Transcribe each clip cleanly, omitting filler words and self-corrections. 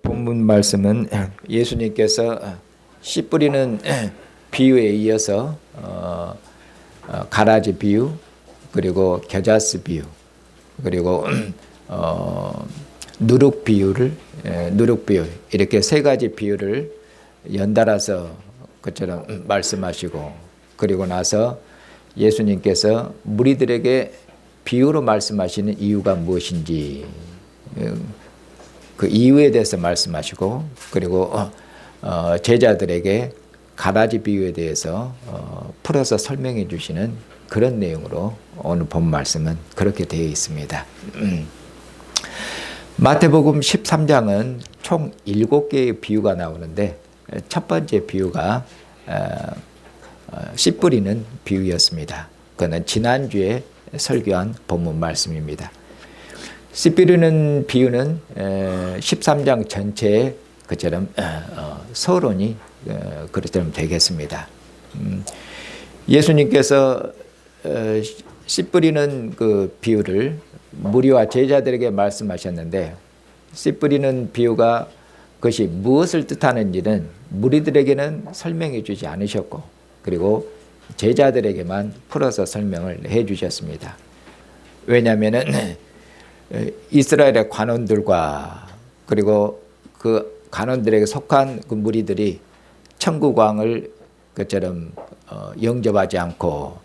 본문 말씀은 예수님께서 씨 뿌리는 비유에 이어서 가라지 비유, 그리고 겨자씨 비유, 그리고 누룩 비유 이렇게 세 가지 비유를 연달아서 그처럼 말씀하시고, 그리고 나서 예수님께서 무리들에게 비유로 말씀하시는 이유가 무엇인지 그 이유에 대해서 말씀하시고, 그리고 제자들에게 가라지 비유에 대해서 풀어서 설명해 주시는 그런 내용으로 오늘 본 말씀은 그렇게 되어 있습니다. 마태복음 13장은 총 7개의 비유가 나오는데, 첫 번째 비유가 씨 뿌리는 비유였습니다. 그는 지난주에 설교한 본문 말씀입니다. 씨 뿌리는 비유는 13장 전체에 그처럼 서론이 그처럼 되겠습니다. 예수님께서 씨 뿌리는 그 비유를 무리와 제자들에게 말씀하셨는데, 씨 뿌리는 비유가 그것이 무엇을 뜻하는지는 무리들에게는 설명해 주지 않으셨고, 그리고 제자들에게만 풀어서 설명을 해 주셨습니다. 왜냐하면 이스라엘의 관원들과 그리고 그 관원들에게 속한 그 무리들이 천국왕을 그처럼 영접하지 않고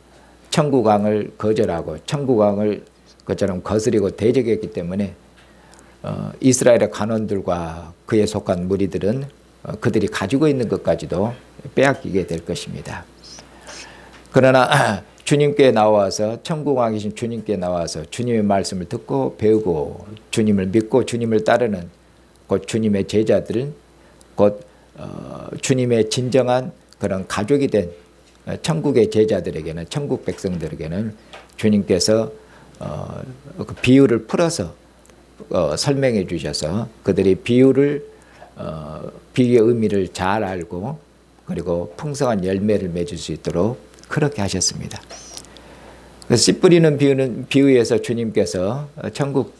천국왕을 거절하고 천국왕을 그처럼 거스리고 대적했기 때문에 이스라엘의 관원들과 그에 속한 무리들은 그들이 가지고 있는 것까지도 빼앗기게 될 것입니다. 그러나 주님께 나와서 천국왕이신 주님께 나와서 주님의 말씀을 듣고 배우고 주님을 믿고 주님을 따르는 곧 주님의 제자들은 곧 주님의 진정한 그런 가족이 된 천국의 제자들에게는, 천국 백성들에게는 주님께서 그 비유를 풀어서 설명해 주셔서 그들이 비유의 의미를 잘 알고 그리고 풍성한 열매를 맺을 수 있도록 그렇게 하셨습니다. 씨 뿌리는 비유에서 주님께서 천국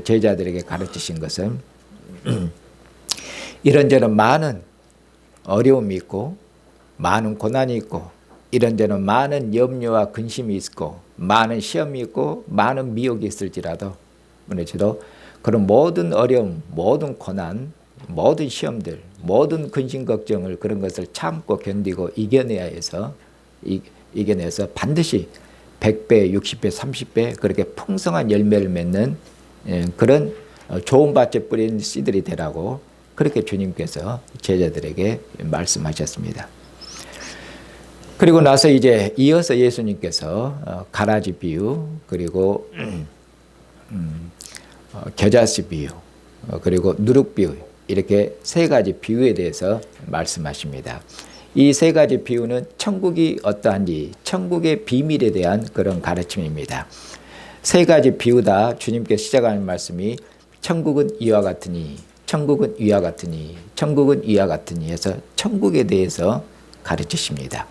제자들에게 가르치신 것은 이런저런 많은 어려움이 있고 많은 고난이 있고 이런저런 많은 염려와 근심이 있고 많은 시험이 있고 많은 미혹이 있을지라도 그런 모든 어려움, 모든 고난, 모든 시험들, 모든 근심 걱정을 그런 것을 참고 견디고 이겨내서 반드시 100배, 60배, 30배 그렇게 풍성한 열매를 맺는 그런 좋은 밭에 뿌린 씨들이 되라고 그렇게 주님께서 제자들에게 말씀하셨습니다. 그리고 나서 이제 이어서 예수님께서 가라지 비유, 그리고 겨자씨 비유, 그리고 누룩 비유 이렇게 세 가지 비유에 대해서 말씀하십니다. 이 세 가지 비유는 천국이 어떠한지, 천국의 비밀에 대한 그런 가르침입니다. 세 가지 비유 다 주님께서 시작하는 말씀이 천국은 이와 같으니, 천국은 이와 같으니, 천국은 이와 같으니 해서 천국에 대해서 가르치십니다.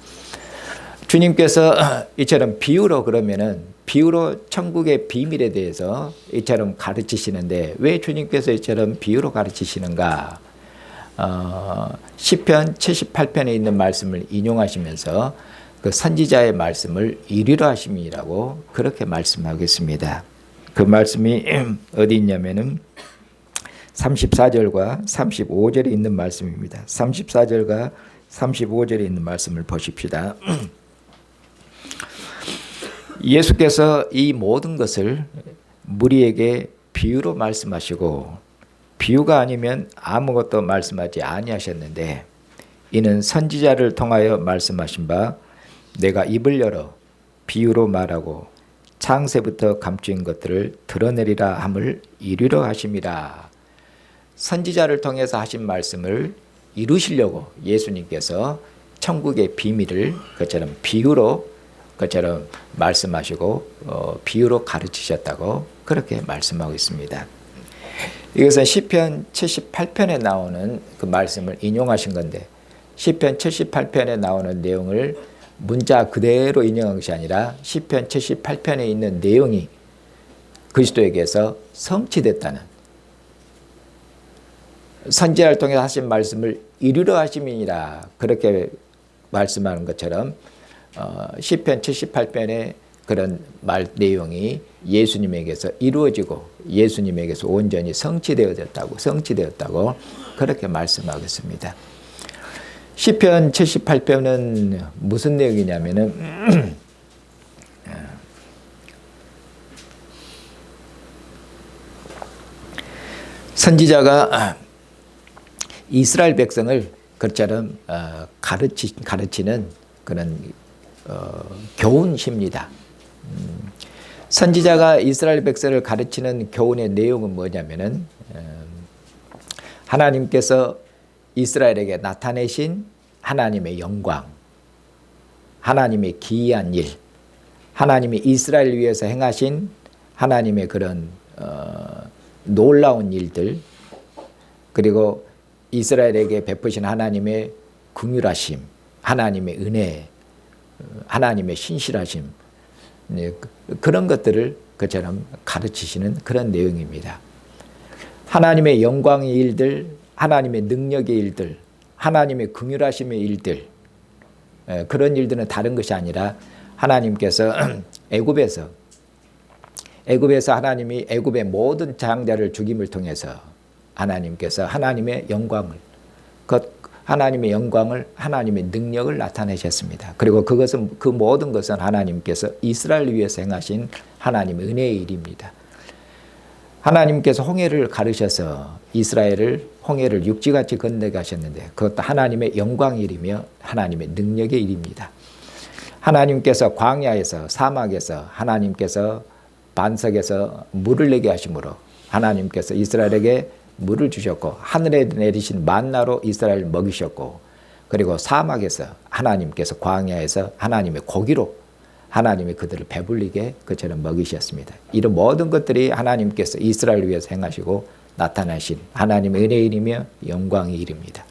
주님께서 이처럼 비유로 천국의 비밀에 대해서 이처럼 가르치시는데 왜 주님께서 이처럼 비유로 가르치시는가? 시편 78편에 있는 말씀을 인용하시면서 그 선지자의 말씀을 이리로 하심이라고 그렇게 말씀하겠습니다. 그 말씀이 어디 있냐면은 34절과 35절에 있는 말씀입니다. 34절과 35절에 있는 말씀을 보십시다. 예수께서 이 모든 것을 무리에게 비유로 말씀하시고 비유가 아니면 아무것도 말씀하지 아니하셨는데, 이는 선지자를 통하여 말씀하신 바 내가 입을 열어 비유로 말하고 창세부터 감추인 것들을 드러내리라 함을 이루려 하심이라. 선지자를 통해서 하신 말씀을 이루시려고 예수님께서 천국의 비밀을 그처럼 비유로 그처럼 말씀하시고 비유로 가르치셨다고 그렇게 말씀하고 있습니다. 이것은 시편 78편에 나오는 그 말씀을 인용하신 건데, 시편 78편에 나오는 내용을 문자 그대로 인용한 것이 아니라 시편 78편에 있는 내용이 그리스도에게서 성취됐다는, 선지자를 통해 하신 말씀을 이루려 하심이니라 그렇게 말씀하는 것처럼 시편 78편의 그런 말 내용이 예수님에게서 이루어지고 예수님에게서 온전히 성취되었다고 그렇게 말씀하고 있습니다. 시편 78편은 무슨 내용이냐면은 선지자가 이스라엘 백성을 그처럼 가르치는 그런 교훈입니다. 선지자가 이스라엘 백성을 가르치는 교훈의 내용은 뭐냐면은 하나님께서 이스라엘에게 나타내신 하나님의 영광, 하나님의 기이한 일, 하나님이 이스라엘 위해서 행하신 하나님의 그런 놀라운 일들, 그리고 이스라엘에게 베푸신 하나님의 긍휼하심, 하나님의 은혜, 하나님의 신실하심, 그런 것들을 그처럼 가르치시는 그런 내용입니다. 하나님의 영광의 일들, 하나님의 능력의 일들, 하나님의 긍휼하심의 일들, 그런 일들은 다른 것이 아니라 하나님께서 애굽에서 하나님이 애굽의 모든 장자를 죽임을 통해서 하나님께서 하나님의 영광을, 하나님의 능력을 나타내셨습니다. 그리고 그 모든 것은 하나님께서 이스라엘 위해서 행하신 하나님의 은혜의 일입니다. 하나님께서 홍해를 가르셔서 이스라엘을 홍해를 육지같이 건너게 하셨는데 그것도 하나님의 영광의 일이며 하나님의 능력의 일입니다. 하나님께서 광야에서 사막에서 하나님께서 반석에서 물을 내게 하심으로 하나님께서 이스라엘에게 물을 주셨고 하늘에 내리신 만나로 이스라엘을 먹이셨고 그리고 사막에서 하나님께서 광야에서 하나님의 고기로 하나님이 그들을 배불리게 그처럼 먹이셨습니다. 이런 모든 것들이 하나님께서 이스라엘을 위해서 행하시고 나타나신 하나님의 은혜의 일이며 영광의 일입니다.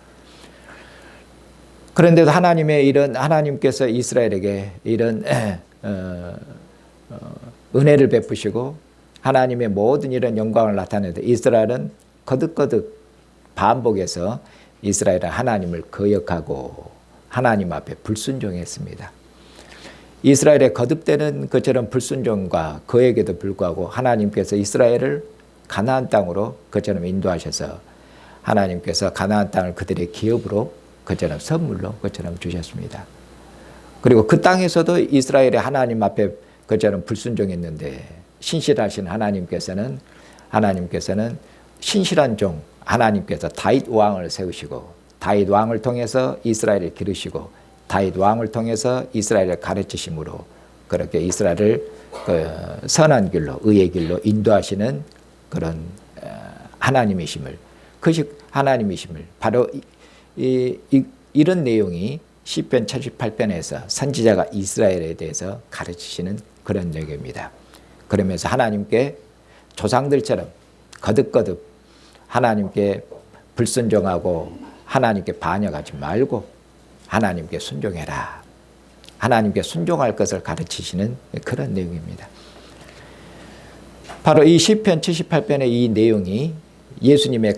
그런데도 하나님께서 이스라엘에게 이런 은혜를 베푸시고 하나님의 모든 이런 영광을 나타내는데 이스라엘은 거듭거듭 반복해서 이스라엘은 하나님을 거역하고 하나님 앞에 불순종했습니다. 이스라엘의 거듭되는 그처럼 불순종과 거역에도 불구하고 하나님께서 이스라엘을 가나안 땅으로 그처럼 인도하셔서 하나님께서 가나안 땅을 그들의 기업으로 그처럼 선물로 그처럼 주셨습니다. 그리고 그 땅에서도 이스라엘의 하나님 앞에 그처럼 불순종했는데 신실하신 하나님께서는 신실한 종 하나님께서 다윗 왕을 세우시고 다윗 왕을 통해서 이스라엘을 기르시고 다윗 왕을 통해서 이스라엘을 가르치심으로 그렇게 이스라엘을 선한 길로 의의 길로 인도하시는 그런 하나님이심을 바로 이런 내용이 시편 78편에서 선지자가 이스라엘에 대해서 가르치시는 그런 내용입니다. 그러면서 하나님께 조상들처럼 거듭거듭 하나님께 불순종하고 하나님께 반역하지 말고 하나님께 순종해라. 하나님께 순종할 것을 가르치시는 그런 내용입니다. 바로 이 시편 78편의 이 내용이 예수님의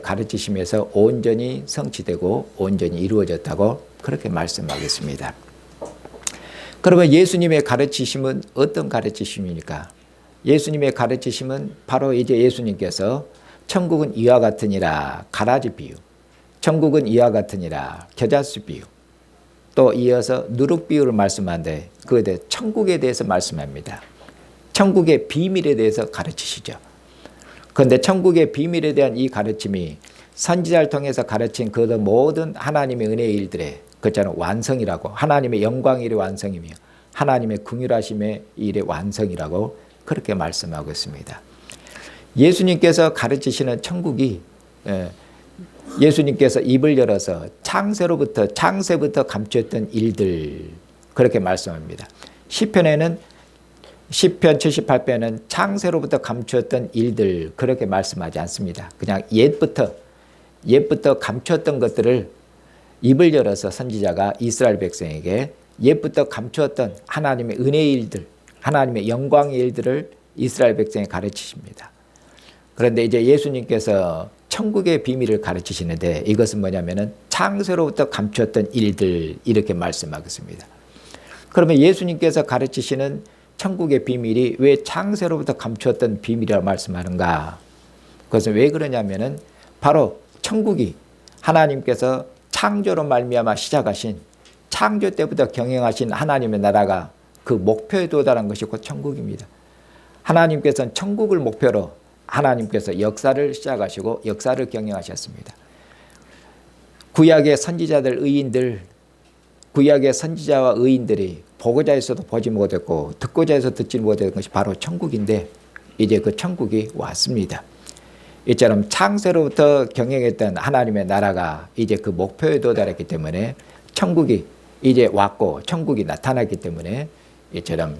가르치심에서 온전히 성취되고 온전히 이루어졌다고 그렇게 말씀하겠습니다. 그러면 예수님의 가르치심은 어떤 가르치심입니까? 예수님의 가르치심은 바로 이제 예수님께서 천국은 이와 같으니라 가라지 비유, 천국은 이와 같으니라 겨자씨 비유, 또 이어서 누룩 비유를 말씀하는데 그에 대해 천국에 대해서 말씀합니다. 천국의 비밀에 대해서 가르치시죠. 그런데 천국의 비밀에 대한 이 가르침이 선지자를 통해서 가르친 그 모든 하나님의 은혜의 일들의 그처럼 완성이라고, 하나님의 영광의 일의 완성이며 하나님의 긍휼하심의 일의 완성이라고 그렇게 말씀하고 있습니다. 예수님께서 가르치시는 천국이 예수님께서 입을 열어서 창세부터 감추었던 일들 그렇게 말씀합니다. 시편 78편은 창세로부터 감추었던 일들 그렇게 말씀하지 않습니다. 그냥 옛부터 감추었던 것들을 입을 열어서 선지자가 이스라엘 백성에게 옛부터 감추었던 하나님의 은혜의 일들, 하나님의 영광의 일들을 이스라엘 백성에 가르치십니다. 그런데 이제 예수님께서 천국의 비밀을 가르치시는데 이것은 뭐냐면은 창세로부터 감추었던 일들 이렇게 말씀하겠습니다. 그러면 예수님께서 가르치시는 천국의 비밀이 왜 창세로부터 감추었던 비밀이라고 말씀하는가? 그것은 왜 그러냐면은 바로 천국이 하나님께서 창조로 말미암아 시작하신 창조 때부터 경영하신 하나님의 나라가 그 목표에 도달한 것이 곧 천국입니다. 하나님께서는 천국을 목표로 하나님께서 역사를 시작하시고 역사를 경영하셨습니다. 구약의 선지자들, 의인들, 구약의 선지자와 의인들이 보고자 해서도 보지 못했고 듣고자 해서 듣지 못했던 것이 바로 천국인데 이제 그 천국이 왔습니다. 이처럼 창세로부터 경영했던 하나님의 나라가 이제 그 목표에 도달했기 때문에 천국이 이제 왔고 천국이 나타났기 때문에 이처럼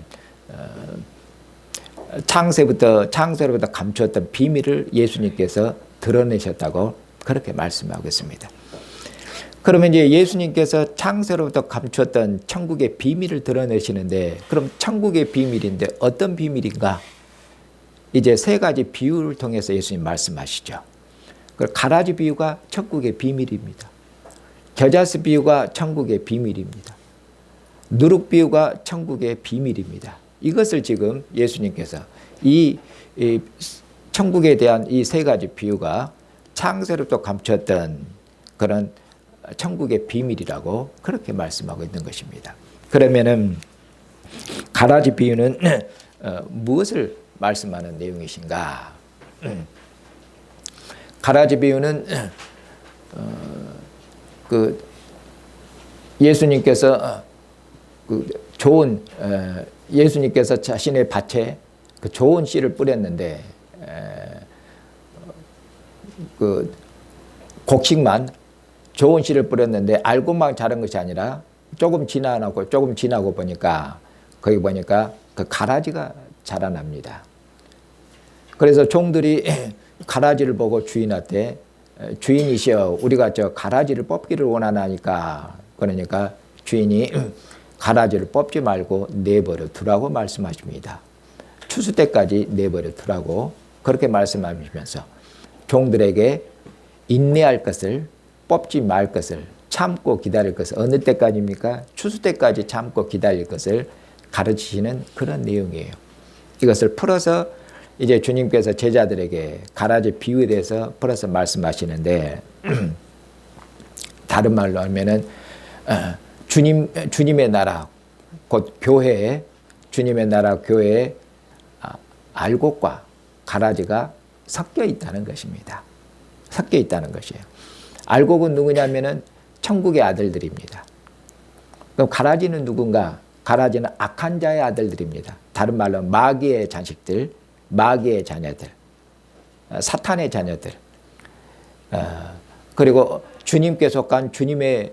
창세로부터 감추었던 비밀을 예수님께서 드러내셨다고 그렇게 말씀하고 있습니다. 그러면 이제 예수님께서 창세로부터 감추었던 천국의 비밀을 드러내시는데 그럼 천국의 비밀인데 어떤 비밀인가? 이제 세 가지 비유를 통해서 예수님 말씀하시죠. 가라지 비유가 천국의 비밀입니다. 겨자씨 비유가 천국의 비밀입니다. 누룩 비유가 천국의 비밀입니다. 이것을 지금 예수님께서 이 천국에 대한 이 세 가지 비유가 창세로부터 감췄던 그런 천국의 비밀이라고 그렇게 말씀하고 있는 것입니다. 그러면은 가라지 비유는 무엇을 말씀하는 내용이신가? 가라지 비유는 그 예수님께서 그 좋은 예수님께서 자신의 밭에 그 좋은 씨를 뿌렸는데 그 곡식만 좋은 씨를 뿌렸는데 알고만 자란 것이 아니라 조금 지나고 보니까 거기 보니까 그 가라지가 자라납니다. 그래서 종들이 가라지를 보고 주인한테 주인이시여 우리가 저 가라지를 뽑기를 원하나니까 그러니까 주인이 가라지를 뽑지 말고 내버려 두라고 말씀하십니다. 추수 때까지 내버려 두라고 그렇게 말씀하시면서 종들에게 인내할 것을 뽑지 말 것을 참고 기다릴 것을 어느 때까지입니까? 추수 때까지 참고 기다릴 것을 가르치시는 그런 내용이에요. 이것을 풀어서 이제 주님께서 제자들에게 가라지 비유에 대해서 풀어서 말씀하시는데 다른 말로 하면은 주님의 나라 곧 교회에 주님의 나라 교회에 알곡과 가라지가 섞여 있다는 것입니다. 섞여 있다는 것이에요. 알곡은 누구냐면은 천국의 아들들입니다. 그럼 가라지는 누군가? 가라지는 악한 자의 아들들입니다. 다른 말로 마귀의 자식들, 마귀의 자녀들, 사탄의 자녀들, 그리고 주님께 속한 주님의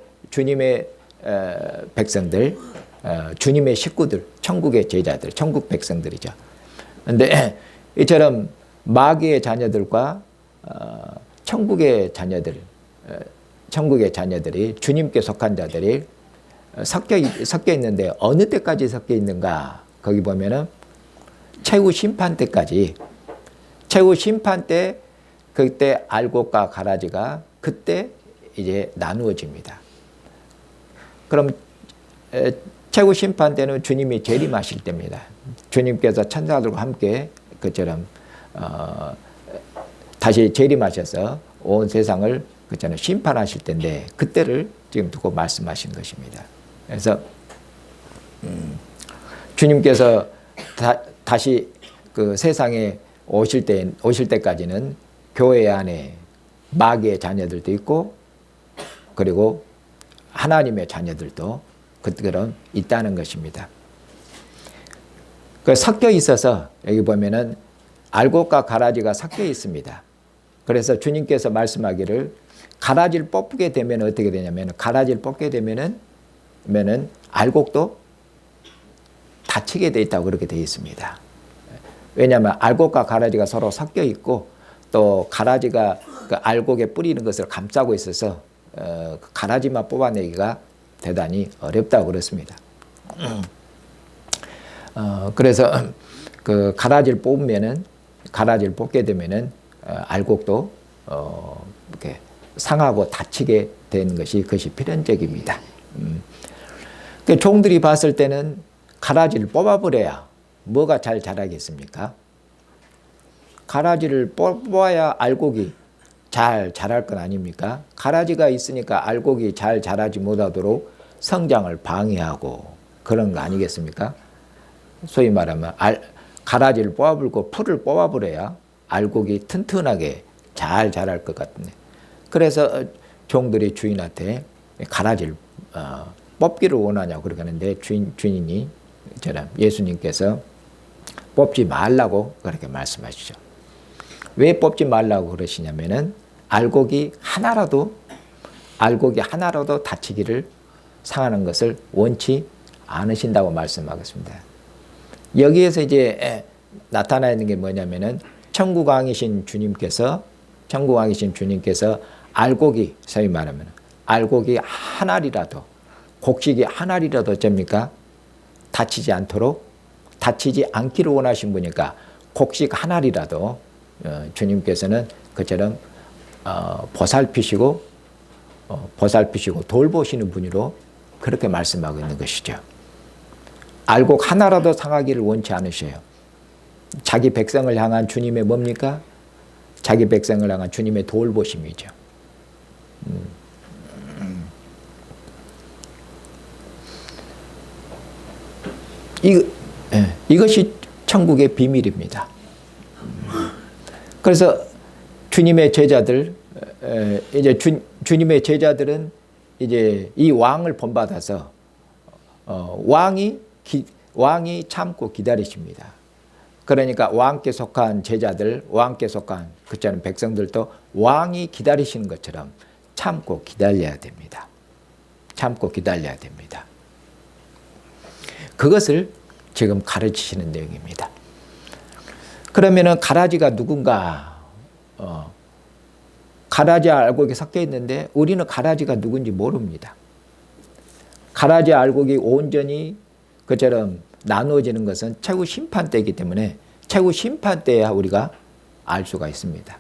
백성들, 주님의 식구들, 천국의 제자들, 천국 백성들이죠. 그런데 이처럼 마귀의 자녀들과 천국의 자녀들이 주님께 속한 자들이 섞여 있는데 어느 때까지 섞여 있는가? 거기 보면은 최후 심판 때까지. 최후 심판 때 그때 알곡과 가라지가 그때 이제 나누어집니다. 그럼 최후 심판 때는 주님이 재림하실 때입니다. 주님께서 천사들과 함께 그처럼 다시 재림하셔서 온 세상을 그처럼 심판하실 때인데 그때를 지금 두고 말씀하신 것입니다. 그래서 주님께서 다시 그 세상에 오실 때까지는 교회 안에 마귀의 자녀들도 있고 그리고 하나님의 자녀들도 그처럼 있다는 것입니다. 그 섞여 있어서 여기 보면은 알곡과 가라지가 섞여 있습니다. 그래서 주님께서 말씀하기를 가라지를 뽑게 되면 어떻게 되냐면 가라지를 뽑게 되면은 알곡도 다치게 돼 있다고 그렇게 되어 있습니다. 왜냐하면 알곡과 가라지가 서로 섞여 있고 또 가라지가 그 알곡에 뿌리는 것을 감싸고 있어서 가라지만 뽑아내기가 대단히 어렵다고 그렇습니다. 그래서 그 가라지를 뽑게 되면은 알곡도 이렇게 상하고 다치게 되는 그것이 필연적입니다. 그 종들이 봤을 때는 가라지를 뽑아버려야 뭐가 잘 자라겠습니까? 가라지를 뽑아야 알곡이 잘 자랄 건 아닙니까? 가라지가 있으니까 알곡이 잘 자라지 못하도록 성장을 방해하고 그런 거 아니겠습니까? 소위 말하면 가라지를 뽑아버리고 풀을 뽑아버려야 알곡이 튼튼하게 잘 자랄 것 같은데, 그래서 종들이 주인한테 가라지를 뽑기를 원하냐고 그렇게 하는데 주인이 예수님께서 뽑지 말라고 그렇게 말씀하시죠. 왜 뽑지 말라고 그러시냐면은 알곡이 하나라도 다치기를 상하는 것을 원치 않으신다고 말씀하겠습니다. 여기에서 이제 나타나 있는 게 뭐냐면은 천국 왕이신 주님께서 알곡이, 소위 말하면 알곡이 하나리라도, 곡식이 하나리라도 어쩝니까? 다치지 않기를 원하신 분이니까 곡식 하나리라도 주님께서는 그처럼 보살피시고 돌보시는 분으로 그렇게 말씀하고 있는 것이죠. 알곡 하나라도 상하기를 원치 않으셔요. 자기 백성을 향한 주님의 뭡니까? 자기 백성을 향한 주님의 돌보심이죠. 이것이 천국의 비밀입니다. 그래서 주님의 제자들은 이제 이 왕을 본받아서 왕이 참고 기다리십니다. 그러니까 왕께 속한 제자들, 왕께 속한 그처럼 백성들도 왕이 기다리시는 것처럼 참고 기다려야 됩니다. 그것을 지금 가르치시는 내용입니다. 그러면은 가라지가 누군가? 가라지 알곡이 섞여 있는데 우리는 가라지가 누군지 모릅니다. 가라지 알곡이 온전히 그처럼 나누어지는 것은 최후 심판 때이기 때문에 최후 심판 때야 우리가 알 수가 있습니다.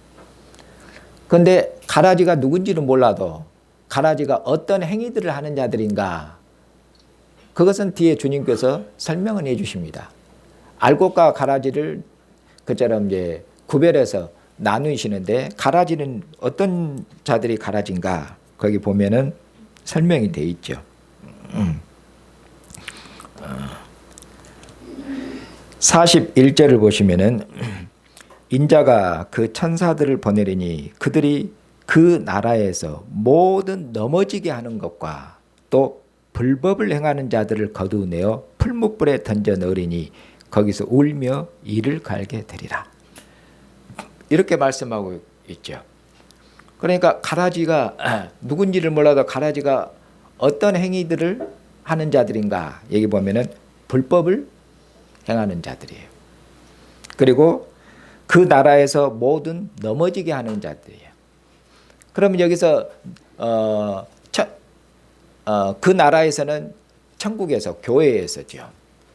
그런데 가라지가 누군지는 몰라도 가라지가 어떤 행위들을 하는 자들인가, 그것은 뒤에 주님께서 설명을 해 주십니다. 알곡과 가라지를 그처럼 이제 구별해서 나누시는데 가라지는 어떤 자들이 가라지인가, 거기 보면은 설명이 돼 있죠. 41절을 보시면은 인자가 그 천사들을 보내리니 그들이 그 나라에서 모든 넘어지게 하는 것과 또 불법을 행하는 자들을 거두내어 풀무불에 던져 넣으리니 거기서 울며 이를 갈게 되리라. 이렇게 말씀하고 있죠. 그러니까 가라지가 누군지를 몰라도 가라지가 어떤 행위들을 하는 자들인가, 여기 보면은 불법을 행하는 자들이에요. 그리고 그 나라에서 모든 넘어지게 하는 자들이에요. 그러면 여기서 그 나라에서는 천국에서, 교회에서죠.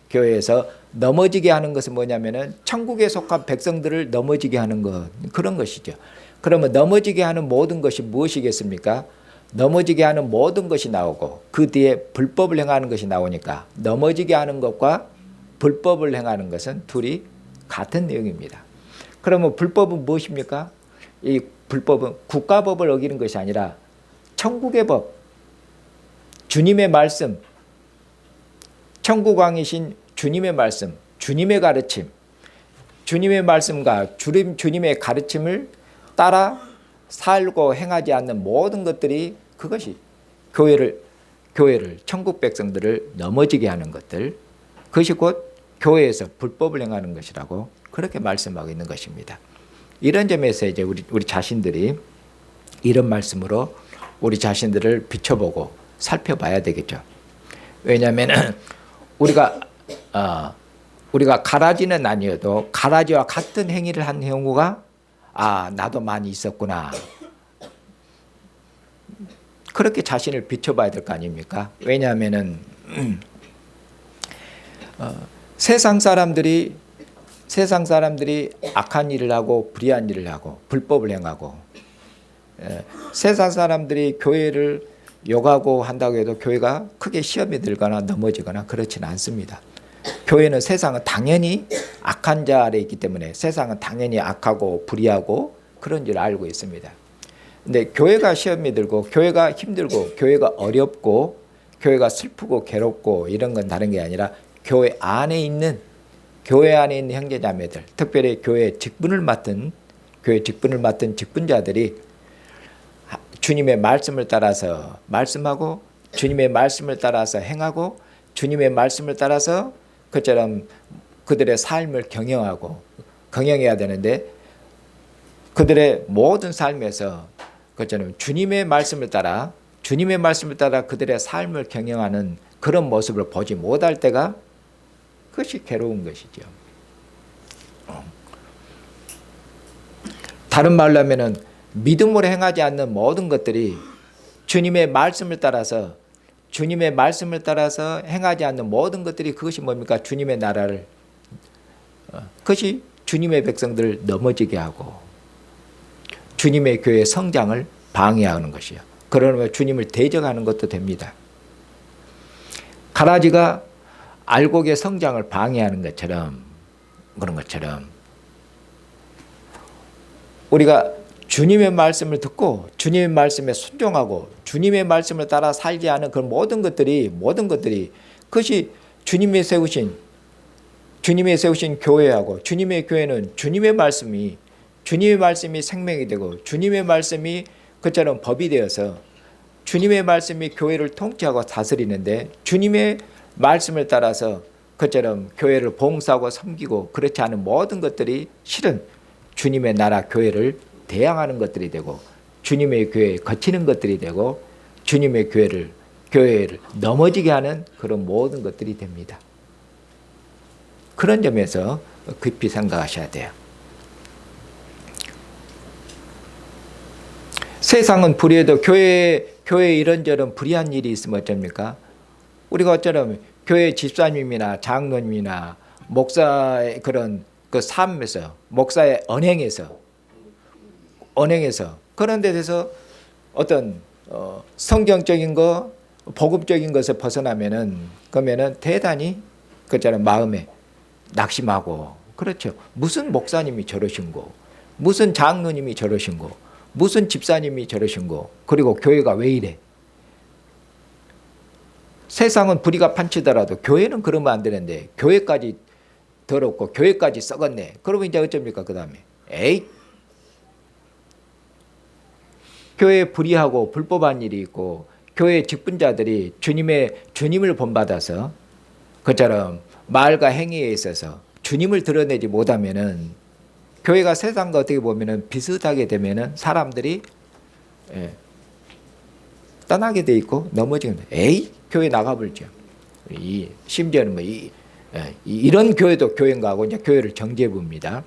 교회에서 넘어지게 하는 것은 뭐냐면은 천국에 속한 백성들을 넘어지게 하는 것, 그런 것이죠. 그러면 넘어지게 하는 모든 것이 무엇이겠습니까? 넘어지게 하는 모든 것이 나오고 그 뒤에 불법을 행하는 것이 나오니까 넘어지게 하는 것과 불법을 행하는 것은 둘이 같은 내용입니다. 그러면 불법은 무엇입니까? 이 불법은 국가법을 어기는 것이 아니라 천국의 법, 주님의 말씀, 천국왕이신 주님의 말씀, 주님의 가르침, 주님의 말씀과 주님의 가르침을 따라 살고 행하지 않는 모든 것들이, 그것이 교회를 천국 백성들을 넘어지게 하는 것들, 그것이 곧 교회에서 불법을 행하는 것이라고 그렇게 말씀하고 있는 것입니다. 이런 점에서 이제 우리 자신들이 이런 말씀으로 우리 자신들을 비춰보고 살펴봐야 되겠죠. 왜냐하면 우리가 가라지는 아니어도 가라지와 같은 행위를 한 경우가 나도 많이 있었구나, 그렇게 자신을 비춰봐야 될 거 아닙니까? 왜냐하면은 세상 사람들이 세상 사람들이 악한 일을 하고 불의한 일을 하고 불법을 행하고 세상 사람들이 교회를 욕하고 한다고 해도 교회가 크게 시험에 들거나 넘어지거나 그렇지는 않습니다. 교회는 세상은 당연히 악한 자 아래 있기 때문에 세상은 당연히 악하고 불의하고 그런 줄 알고 있습니다. 근데 교회가 시험에 들고 교회가 힘들고 교회가 어렵고 교회가 슬프고 괴롭고 이런 건 다른 게 아니라 교회 안에 있는 형제자매들, 특별히 교회 직분을 맡은 직분자들이 주님의 말씀을 따라서 말씀하고 주님의 말씀을 따라서 행하고 주님의 말씀을 따라서 그처럼 그들의 삶을 경영해야 되는데 그들의 모든 삶에서 그처럼 주님의 말씀을 따라 그들의 삶을 경영하는 그런 모습을 보지 못할 때가 그것이 괴로운 것이죠. 다른 말로 하면은 믿음으로 행하지 않는 모든 것들이 주님의 말씀을 따라서 행하지 않는 모든 것들이 그것이 뭡니까? 주님의 나라를 그것이 주님의 백성들을 넘어지게 하고 주님의 교회의 성장을 방해하는 것이요. 그러면 주님을 대적하는 것도 됩니다. 가라지가 알곡의 성장을 방해하는 것처럼 그런 것처럼 우리가 주님의 말씀을 듣고 주님의 말씀에 순종하고 주님의 말씀을 따라 살지 않은 그런 모든 것들이 그것이 주님이 세우신 교회하고 주님의 교회는 주님의 말씀이 생명이 되고 주님의 말씀이 그처럼 법이 되어서 주님의 말씀이 교회를 통치하고 다스리는데 주님의 말씀을 따라서 그처럼 교회를 봉사하고 섬기고 그렇지 않은 모든 것들이 실은 주님의 나라 교회를 대항하는 것들이 되고 주님의 교회에 거치는 것들이 되고 주님의 교회를 넘어지게 하는 그런 모든 것들이 됩니다. 그런 점에서 깊이 생각하셔야 돼요. 세상은 불의해도 교회에 이런저런 불의한 일이 있으면 어쩝니까? 우리가 어쩌면 교회 집사님이나 장로님이나 목사의 그런 그 삶에서 목사의 언행에서 그런 데 대해서 어떤 성경적인 거 복음적인 것을 벗어나면은 그러면은 대단히 그처럼 마음에 낙심하고 그렇죠. 무슨 목사님이 저러신 거 무슨 장로님이 저러신 거 무슨 집사님이 저러신 거 그리고 교회가 왜 이래. 세상은 불의가 판치더라도 교회는 그러면 안 되는데 교회까지 더럽고 교회까지 썩었네. 그러면 이제 어쩝니까 그 다음에 에이 교회에 불의하고 불법한 일이 있고 교회 직분자들이 주님을 본받아서 그처럼 말과 행위에 있어서 주님을 드러내지 못하면은 교회가 세상과 어떻게 보면은 비슷하게 되면은 사람들이 떠나게 돼 있고 넘어지는 에이 교회 나가버리죠. 심지어는 뭐 이런 교회도 교회인가 하고 이제 교회를 정지해 봅니다.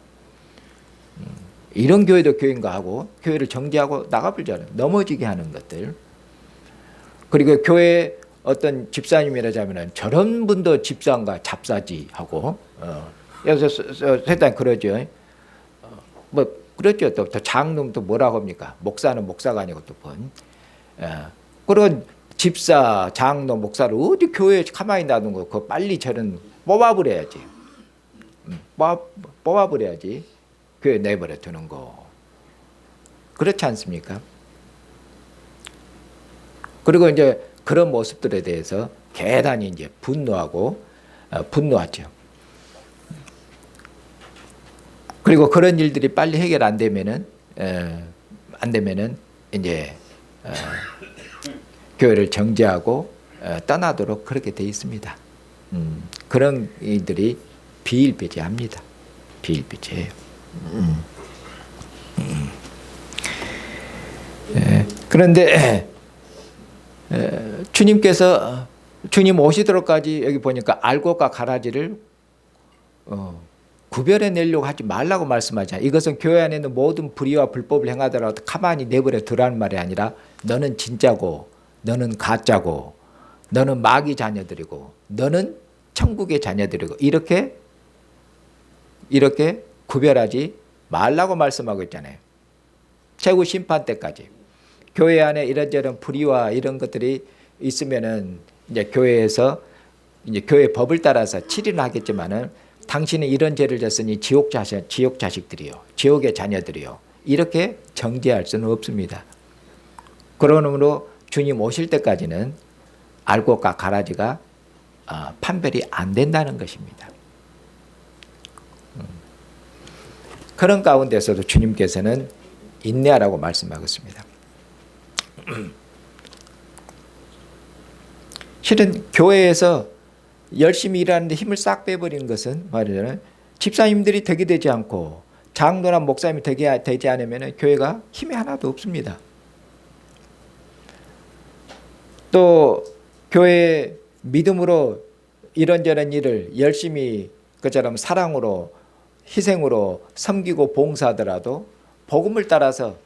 이런 교회도 교회인가 하고 교회를 정지하고 나가버리잖아요. 넘어지게 하는 것들. 그리고 교회 어떤 집사님이라자면 저런 분도 집사인가 잡사지 하고 여기서 세상에 그러죠. 뭐 그렇죠. 또 장로도 뭐라고 합니까? 목사는 목사가 아니고 또 본. 그런 집사, 장로, 목사를 어디 교회에 가만히 놔둔 거 그거 빨리 저런 뽑아버려야지. 뽑아버려야지. 교회 내버려 두는 거. 그렇지 않습니까? 그리고 이제 그런 모습들에 대해서 대단히 이제 분노하죠. 그리고 그런 일들이 빨리 해결 안 되면은 이제 교회를 정지하고 떠나도록 그렇게 돼 있습니다. 그런 일들이 비일비재합니다. 비일비재해요. 그런데 주님께서 주님 오시도록까지 여기 보니까 알곡과 가라지를 구별해 내려고 하지 말라고 말씀하잖아요. 이것은 교회 안에 있는 모든 불의와 불법을 행하더라도 가만히 내버려 두라는 말이 아니라 너는 진짜고 너는 가짜고 너는 마귀 자녀들이고 너는 천국의 자녀들이고 이렇게 이렇게 구별하지 말라고 말씀하고 있잖아요. 최후 심판 때까지. 교회 안에 이런저런 불의와 이런 것들이 있으면은 이제 교회에서 이제 교회 법을 따라서 치리는 하겠지만은 당신은 이런 죄를 졌으니 지옥 자식들이요, 지옥의 자녀들이요, 이렇게 정죄할 수는 없습니다. 그러므로 주님 오실 때까지는 알곡과 가라지가 판별이 안 된다는 것입니다. 그런 가운데서도 주님께서는 인내하라고 말씀하셨습니다. 실은 교회에서 열심히 일하는데 힘을 싹 빼버리는 것은 말하자면 집사님들이 되게 되지 않고 장로나 목사님이 되지 않으면 교회가 힘이 하나도 없습니다. 또 교회의 믿음으로 이런저런 일을 열심히 그처럼 사랑으로 희생으로 섬기고 봉사하더라도 복음을 따라서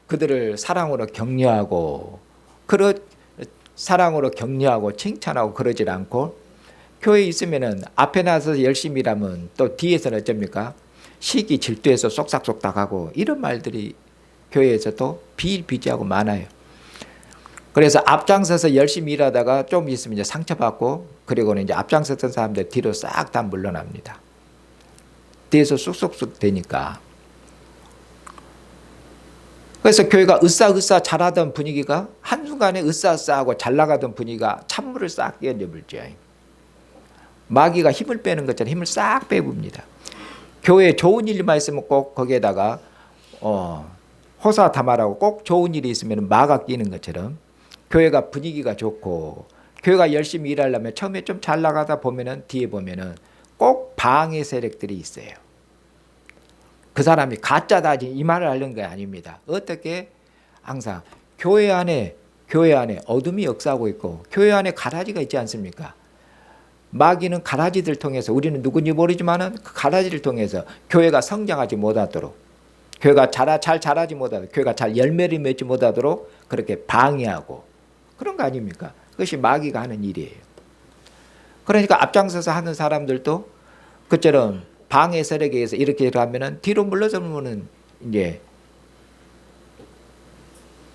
그들을 사랑으로 격려하고 사랑으로 격려하고 칭찬하고 그러질 않고 교회에 있으면은 앞에 나서 열심히 일하면 또 뒤에서는 어쩝니까? 시기 질투해서 쏙삭쏙삭하고 이런 말들이 교회에서도 비일비재하고 많아요. 그래서 앞장서서 열심히 일하다가 좀 있으면 이제 상처받고 그리고는 이제 앞장섰던 사람들 뒤로 싹 다 물러납니다. 뒤에서 쑥쑥쑥 되니까. 그래서 교회가 으쌰으쌰 잘하던 분위기가 한순간에 으쌰으쌰하고 잘 나가던 분위기가 찬물을 싹 끼얹어 불죠. 마귀가 힘을 빼는 것처럼 힘을 싹 빼봅니다. 교회에 좋은 일만 있으면 꼭 거기에다가 호사다마라고 꼭 좋은 일이 있으면 마가 끼는 것처럼 교회가 분위기가 좋고 교회가 열심히 일하려면 처음에 좀 잘 나가다 보면은 뒤에 보면은 꼭 방해 세력들이 있어요. 그 사람이 가짜다 이 말을 하려는 게 아닙니다. 어떻게 항상 교회 안에 어둠이 역사하고 있고 교회 안에 가라지가 있지 않습니까? 마귀는 가라지들 통해서 우리는 누군지 모르지만은 그 가라지를 통해서 교회가 성장하지 못하도록 교회가 잘 자라지 못하도록 교회가 잘 열매를 맺지 못하도록 그렇게 방해하고 그런 거 아닙니까? 그것이 마귀가 하는 일이에요. 그러니까 앞장서서 하는 사람들도 그처럼 방해 세력에 의해서 이렇게 하면은 뒤로 물러서면은 이제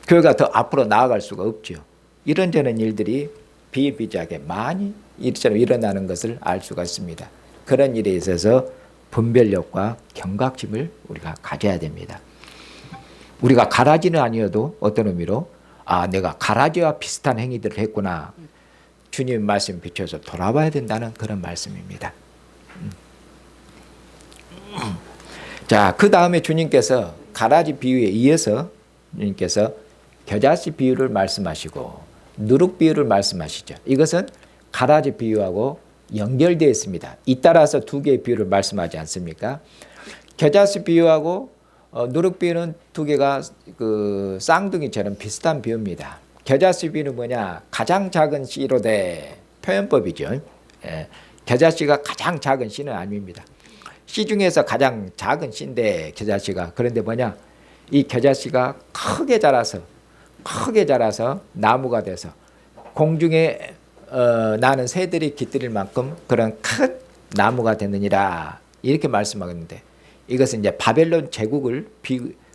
교회가 더 앞으로 나아갈 수가 없죠. 이런저런 일들이 비일비재하게 많이 이처럼 일어나는 것을 알 수가 있습니다. 그런 일에 있어서 분별력과 경각심을 우리가 가져야 됩니다. 우리가 가라지는 아니어도 어떤 의미로 내가 가라지와 비슷한 행위들을 했구나. 주님 말씀 비춰서 돌아봐야 된다는 그런 말씀입니다. 자, 그 다음에 주님께서 가라지 비유에 이어서 주님께서 겨자씨 비유를 말씀하시고 누룩 비유를 말씀하시죠. 이것은 가라지 비유하고 연결되어 있습니다. 잇따라서 두 개의 비유를 말씀하지 않습니까? 겨자씨 비유하고 누룩 비유는 두 개가 그 쌍둥이처럼 비슷한 비유입니다. 겨자씨 비유는 뭐냐? 가장 작은 씨로 돼 표현법이죠. 겨자씨가 가장 작은 씨는 아닙니다. 씨 중에서 가장 작은 씨인데 겨자씨가 그런데 뭐냐? 이 겨자씨가 크게 자라서 나무가 돼서 공중에 나는 새들이 깃들일 만큼 그런 큰 나무가 되느니라 이렇게 말씀하겠는데 이것은 이제 바벨론 제국을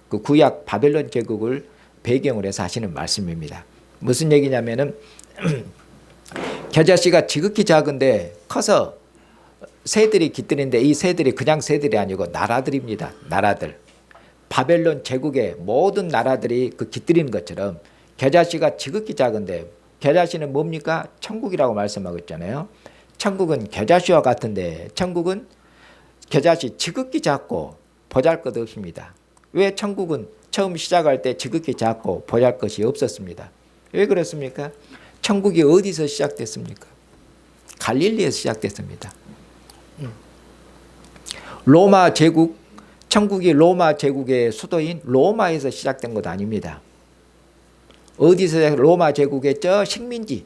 그 구약 바벨론 제국을 배경으로 해서 하시는 말씀입니다. 무슨 얘기냐면은 겨자씨가 지극히 작은데 커서 새들이 깃들인데 이 새들이 그냥 새들이 아니고 나라들입니다. 나라들. 바벨론 제국의 모든 나라들이 그 깃들이는 것처럼 겨자씨가 지극히 작은데 겨자씨는 뭡니까? 천국이라고 말씀하고 있잖아요. 천국은 겨자씨와 같은데 천국은 겨자씨 지극히 작고 보잘것없습니다. 왜 천국은 처음 시작할 때 지극히 작고 보잘것이 없었습니다. 왜 그렇습니까? 천국이 어디서 시작됐습니까? 갈릴리에서 시작됐습니다. 로마 제국, 천국이 로마 제국의 수도인 로마에서 시작된 것 아닙니다. 어디서 로마 제국의 저 식민지,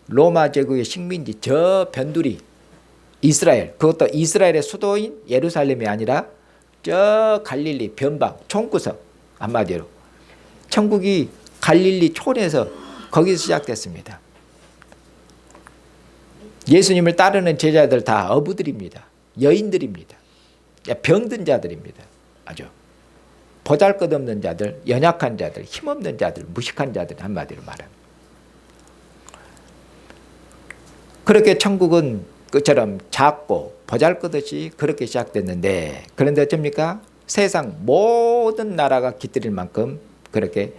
로마 제국의 식민지 저 변두리 이스라엘, 그것도 이스라엘의 수도인 예루살렘이 아니라 저 갈릴리 변방 총구석 한마디로 천국이 갈릴리 촌에서 거기서 시작됐습니다. 예수님을 따르는 제자들 다 어부들입니다. 여인들입니다. 병든 자들입니다. 아주 보잘것없는 자들, 연약한 자들, 힘없는 자들, 무식한 자들, 한마디로 말하면. 그렇게 천국은 그처럼 작고 보잘것없이 그렇게 시작됐는데, 그런데 어쩝니까? 세상 모든 나라가 깃들일 만큼 그렇게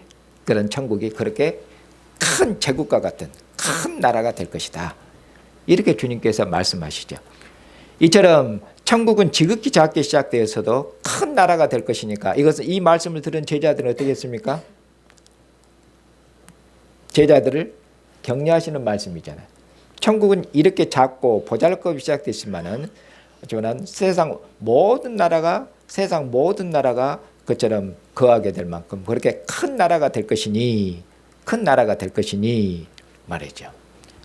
그런 천국이 그렇게 큰 제국과 같은 큰 나라가 될 것이다. 이렇게 주님께서 말씀하시죠. 이처럼 천국은 지극히 작게 시작되어서도 큰 나라가 될 것이니까, 이것은 이 말씀을 들은 제자들은 어떻게 했습니까? 제자들을 격려하시는 말씀이잖아요. 천국은 이렇게 작고 보잘것없이 시작됐지만은 세상 모든 나라가 그처럼 거하게 될 만큼 그렇게 큰 나라가 될 것이니 말이죠.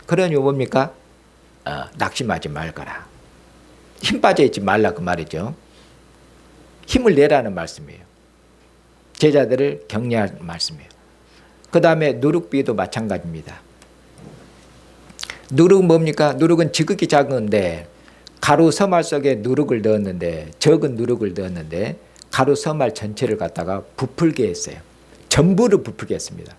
그러니 뭡니까? 낙심하지 말거라. 힘 빠져 있지 말라 그 말이죠. 힘을 내라는 말씀이에요. 제자들을 격려하는 말씀이에요. 그 다음에 누룩비도 마찬가지입니다. 누룩은 뭡니까? 누룩은 지극히 작은데 가루 서말 속에 누룩을 넣었는데, 적은 누룩을 넣었는데 가루 서말 전체를 갖다가 부풀게 했어요. 전부를 부풀게 했습니다.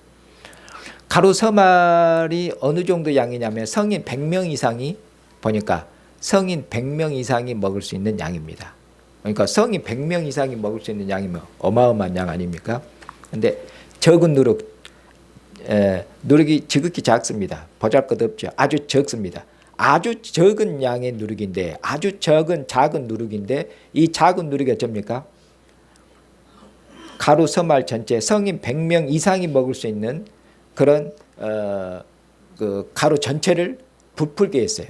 가루 서말이 어느 정도 양이냐면 성인 100명 이상이 보니까 성인 100명 이상이 먹을 수 있는 양입니다. 그러니까 성인 100명 이상이 먹을 수 있는 양이면 어마어마한 양 아닙니까? 근데 적은 누룩이 지극히 작습니다. 보잘것없죠. 아주 적습니다. 아주 적은 양의 누룩인데, 아주 작은 누룩인데, 이 작은 누룩이 어쩝니까? 가루 서말 전체 성인 100명 이상이 먹을 수 있는 그런 그 가루 전체를 부풀게 했어요.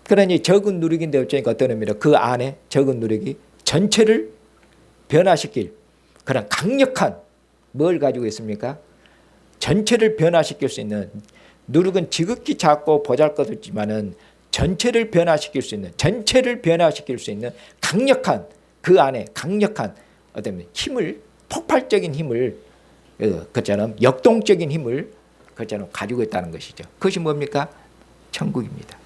그러니 적은 누룩인데 어쩌니까 어떤 의미로 그 안에 적은 누룩이 전체를 변화시킬 그런 강력한 뭘 가지고 있습니까? 전체를 변화시킬 수 있는, 누룩은 지극히 작고 보잘것없지만은 전체를 변화시킬 수 있는 강력한, 그 안에 강력한 어떤 힘을, 폭발적인 힘을, 그처럼 역동적인 힘을 그처럼 가지고 있다는 것이죠. 그것이 뭡니까? 천국입니다.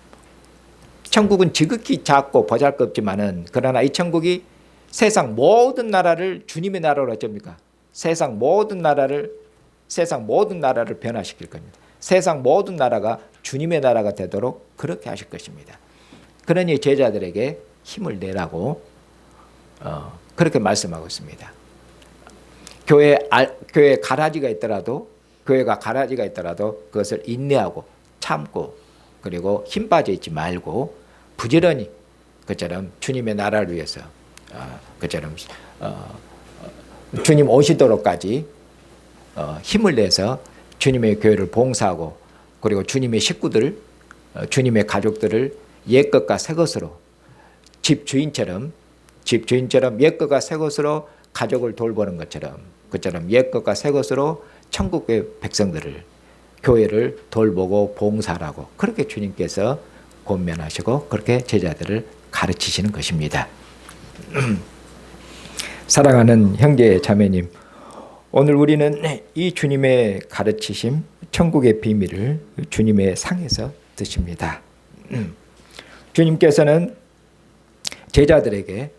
천국은 지극히 작고 보잘것없지만은, 그러나 이 천국이 세상 모든 나라를 주님의 나라로 어쩝니까? 세상 모든 나라를 변화시킬 겁니다. 세상 모든 나라가 주님의 나라가 되도록 그렇게 하실 것입니다. 그러니 제자들에게 힘을 내라고 그렇게 말씀하고 있습니다. 교회에 가라지가 있더라도 그것을 인내하고 참고, 그리고 힘 빠져 있지 말고 부지런히 그처럼 주님의 나라를 위해서 그처럼 주님 오시도록까지 힘을 내서 주님의 교회를 봉사하고, 그리고 주님의 식구들, 주님의 가족들을 옛것과 새것으로 집주인처럼 옛것과 새것으로 가족을 돌보는 것처럼, 그처럼 옛것과 새것으로 천국의 백성들을, 교회를 돌보고 봉사하라고 그렇게 주님께서 권면하시고 그렇게 제자들을 가르치시는 것입니다. 사랑하는 형제 자매님, 오늘 우리는 이 주님의 가르치심, 천국의 비밀을 주님의 상에서 듣습니다. 주님께서는 제자들에게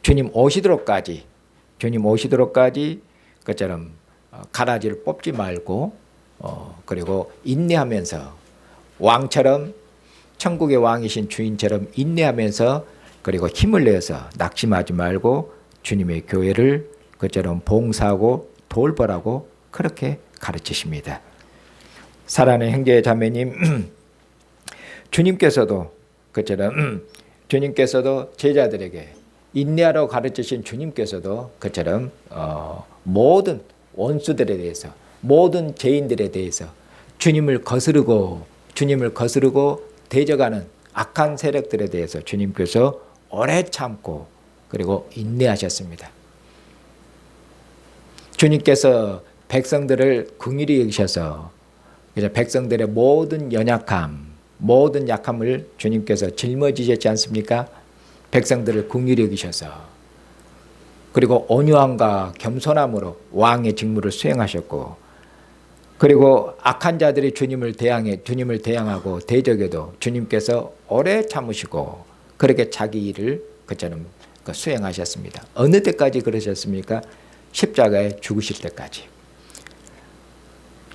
주님 오시도록까지 그처럼 가라지를 뽑지 말고, 그리고 인내하면서 왕처럼, 천국의 왕이신 주인처럼 인내하면서, 그리고 힘을 내서 낙심하지 말고 주님의 교회를 그처럼 봉사하고 돌보라고 그렇게 가르치십니다. 사랑하는 형제 자매님, 주님께서도 제자들에게 인내하라고 가르치신 주님께서도 그처럼 모든 원수들에 대해서, 모든 죄인들에 대해서 주님을 거스르고 대적하는 악한 세력들에 대해서 주님께서 오래 참고 그리고 인내하셨습니다. 주님께서 백성들을 긍휼히 여기셔서 백성들의 모든 약함을 주님께서 짊어지셨지 않습니까? 백성들을 긍휼히 여기셔서, 그리고 온유함과 겸손함으로 왕의 직무를 수행하셨고, 그리고 악한 자들이 주님을 대항하고 대적해도 주님께서 오래 참으시고 그렇게 자기 일을 그처럼 수행하셨습니다. 어느 때까지 그러셨습니까? 십자가에 죽으실 때까지.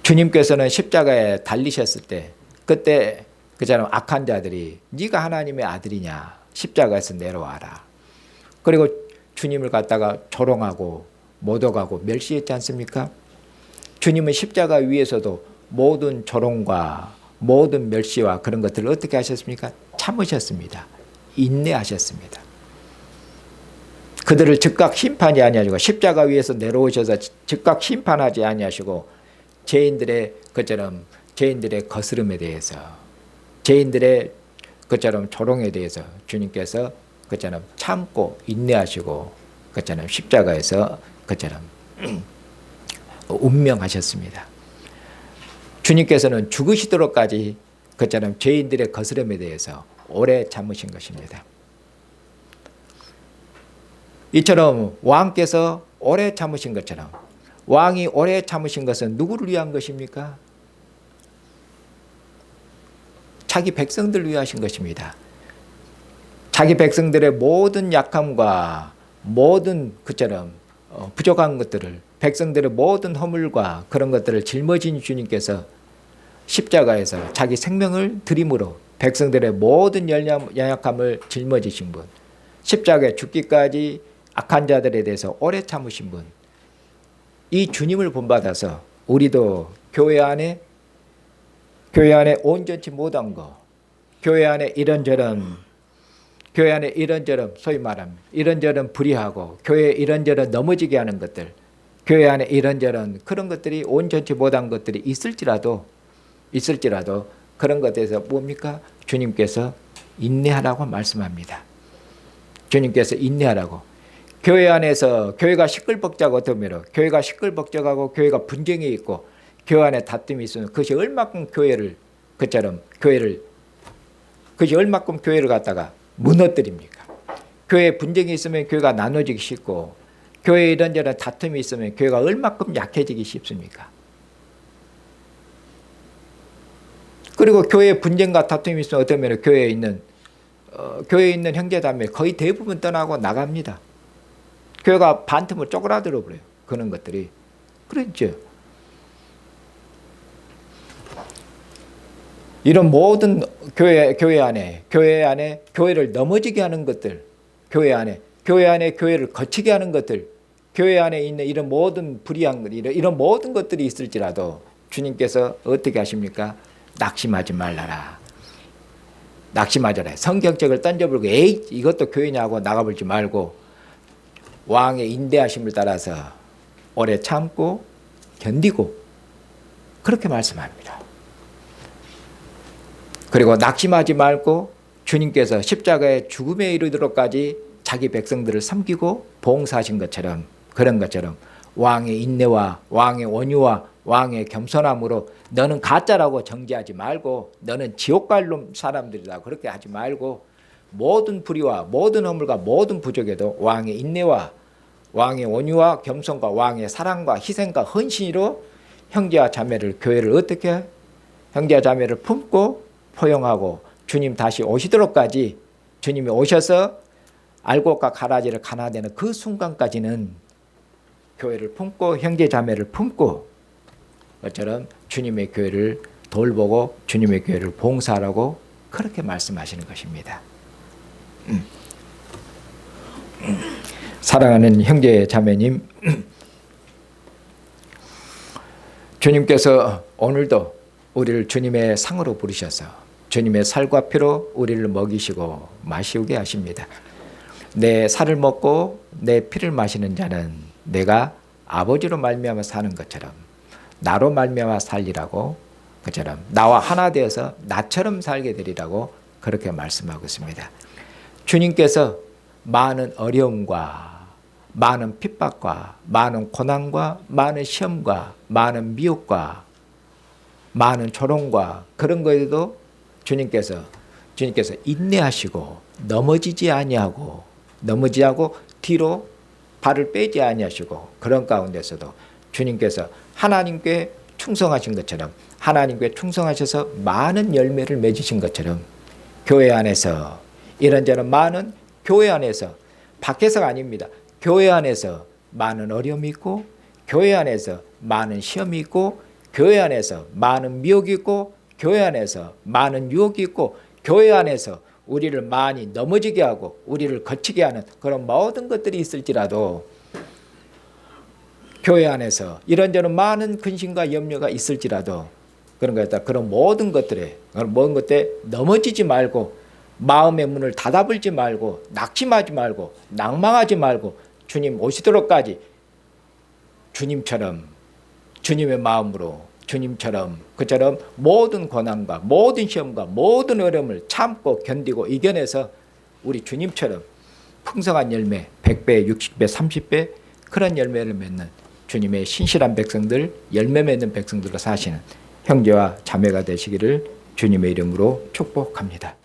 주님께서는 십자가에 달리셨을 때 그때 그처럼 악한 자들이 네가 하나님의 아들이냐 십자가에서 내려와라. 그리고 주님을 갖다가 조롱하고 모독하고 멸시했지 않습니까? 주님은 십자가 위에서도 모든 조롱과 모든 멸시와 그런 것들을 어떻게 하셨습니까? 참으셨습니다. 인내하셨습니다. 그들을 즉각 심판이 아니하시고 십자가 위에서 내려오셔서 즉각 심판하지 아니하시고 죄인들의 그처럼 죄인들의 거스름에 대해서 죄인들의 그처럼 조롱에 대해서 주님께서 그처럼 참고 인내하시고 그처럼 십자가에서 그처럼 운명하셨습니다. 주님께서는 죽으시도록까지 그처럼 죄인들의 거스름에 대해서 오래 참으신 것입니다. 이처럼 왕께서 오래 참으신 것처럼 왕이 오래 참으신 것은 누구를 위한 것입니까? 자기 백성들을 위하신 것입니다. 자기 백성들의 모든 약함과 모든 그처럼 부족한 것들을 백성들의 모든 허물과 그런 것들을 짊어진 주님께서 십자가에서 자기 생명을 드림으로 백성들의 모든 연약함을 짊어지신 분, 십자가에 죽기까지 악한 자들에 대해서 오래 참으신 분, 이 주님을 본받아서 우리도 교회 안에 온전치 못한 거, 교회 안에 이런저런 소위 말하면 이런저런 불의하고 교회에 이런저런 넘어지게 하는 것들, 교회 안에 이런저런 그런 것들이 온전치 못한 것들이 있을지라도 그런 것에서 뭡니까? 주님께서 인내하라고 말씀합니다. 주님께서 인내하라고. 교회 안에서 교회가 시끌벅적하고 어떠면 교회가 시끌벅적하고 교회가 분쟁이 있고 교회 안에 다툼이 있으면 그것이 얼마큼 교회를 갖다가 무너뜨립니까? 교회에 분쟁이 있으면 교회가 나눠지기 쉽고 교회에 이런저런 다툼이 있으면 교회가 얼마큼 약해지기 쉽습니까? 그리고 교회에 분쟁과 다툼이 있으면 어떠면 교회에 있는 형제자매 거의 대부분 떠나고 나갑니다. 교회가 반틈을 쪼그라들어 버려요. 그런 것들이. 그렇죠. 이런 모든 교회 안에 교회를 넘어지게 하는 것들, 교회 안에 교회를 거치게 하는 것들, 교회 안에 있는 이런 모든 불의한 이런 모든 것들이 있을지라도 주님께서 어떻게 하십니까? 낙심하지 말라라. 낙심하잖아요. 성경책을 던져버리고 에이 이것도 교회냐고 나가버리지 말고 왕의 인대하심을 따라서 오래 참고 견디고 그렇게 말씀합니다. 그리고 낙심하지 말고 주님께서 십자가의 죽음에 이르도록까지 자기 백성들을 섬기고 봉사하신 것처럼 그런 것처럼 왕의 인내와 왕의 원유와 왕의 겸손함으로 너는 가짜라고 정죄하지 말고 너는 지옥 갈 놈 사람들이다 그렇게 하지 말고 모든 불의와 모든 허물과 모든 부족에도 왕의 인내와 왕의 원유와 겸손과 왕의 사랑과 희생과 헌신으로 형제와 자매를 교회를 어떻게 형제와 자매를 품고 포용하고 주님 다시 오시도록까지 주님이 오셔서 알곡과 가라지를 가나되는 그 순간까지는 교회를 품고 형제 자매를 품고 것처럼 주님의 교회를 돌보고 주님의 교회를 봉사하라고 그렇게 말씀하시는 것입니다. 사랑하는 형제 자매님, 주님께서 오늘도 우리를 주님의 상으로 부르셔서 주님의 살과 피로 우리를 먹이시고 마시게 하십니다. 내 살을 먹고 내 피를 마시는 자는 내가 아버지로 말미암아 사는 것처럼 나로 말미암아 살리라고 그처럼 나와 하나 되어서 나처럼 살게 되리라고 그렇게 말씀하고 있습니다. 주님께서 많은 어려움과 많은 핍박과 많은 고난과 많은 시험과 많은 미혹과 많은 조롱과 그런 거에도 주님께서 인내하시고 넘어지지 아니하고 뒤로 발을 빼지 아니하시고 그런 가운데서도 주님께서 하나님께 충성하신 것처럼 하나님께 충성하셔서 많은 열매를 맺으신 것처럼 교회 안에서 이런저런 많은 교회 안에서, 밖에서가 아닙니다. 교회 안에서 많은 어려움이 있고, 교회 안에서 많은 시험이 있고, 교회 안에서 많은 미혹이 있고, 교회 안에서 많은 유혹이 있고, 교회 안에서 우리를 많이 넘어지게 하고 우리를 거치게 하는 그런 모든 것들이 있을지라도, 교회 안에서 이런저런 많은 근심과 염려가 있을지라도 그런 모든 것들에 넘어지지 말고, 마음의 문을 닫아버리지 말고, 낙심하지 말고, 낭망하지 말고, 주님 오시도록까지 주님처럼, 주님의 마음으로, 주님처럼 그처럼 모든 고난과 모든 시험과 모든 어려움을 참고 견디고 이겨내서 우리 주님처럼 풍성한 열매 100배, 60배, 30배 그런 열매를 맺는 주님의 신실한 백성들, 열매 맺는 백성들로 사시는 형제와 자매가 되시기를 주님의 이름으로 축복합니다.